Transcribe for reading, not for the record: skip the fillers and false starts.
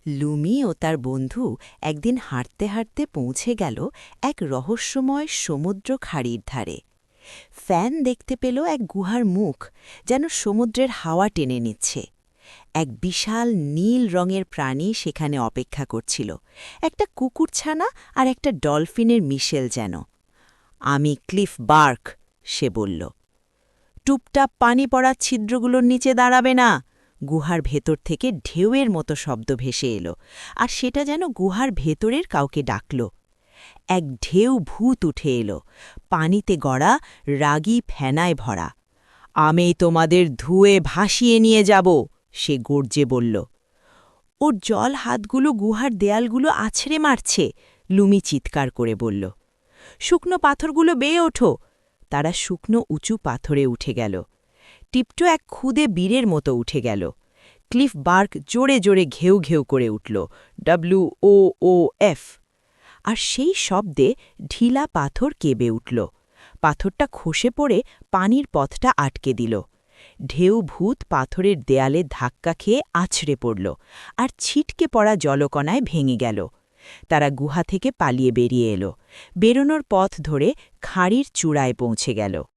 লুমি ও তার বন্ধু একদিন হাঁটতে হাঁটতে পৌঁছে গেল এক রহস্যময় সমুদ্র খাড়ির ধারে। ফ্যান দেখতে পেল এক গুহার মুখ, যেন সমুদ্রের হাওয়া টেনে নিচ্ছে। এক বিশাল নীল রঙের প্রাণী সেখানে অপেক্ষা করছিল, একটা কুকুরছানা আর একটা ডলফিনের মিশেল যেন। আমি ক্লিফ বার্ক, সে বলল। টুপটাপ পানি পড়া ছিদ্রগুলোর নিচে দাঁড়াবে না। গুহার ভেতর থেকে ঢেউয়ের মতো শব্দ ভেসে এলো, আর সেটা যেন গুহার ভেতরের কাউকে ডাকল। এক ঢেউ ভূত উঠে এলো, পানিতে গড়া, রাগী ফেনায় ভরা। আমি তোমাদের ধুয়ে ভাসিয়ে নিয়ে যাব, সে গর্জে বলল। ওর জল হাতগুলো গুহার দেয়ালগুলো আছড়ে মারছে, লুমি চিৎকার করে বলল। শুকনো পাথরগুলো বেয়ে ওঠো। তারা শুকনো উঁচু পাথরে উঠে গেল। টিপটো এক খুদে বীরের মতো উঠে গেল। ক্লিফ বার্ক জোরে জোরে ঘেউ ঘেউ করে উঠল, WOOF। আর সেই শব্দে ঢিলা পাথর কেঁপে উঠল। পাথরটা খসে পড়ে পানির পথটা আটকে দিল। ঢেউ ভূত পাথরের দেয়ালে ধাক্কা খেয়ে আছড়ে পড়ল, আর ছিটকে পড়া জলকণায় ভেঙে গেল। তারা গুহা থেকে পালিয়ে বেরিয়ে এলো, বেরোনোর পথ ধরে খাঁড়ির চূড়ায় পৌঁছে গেল।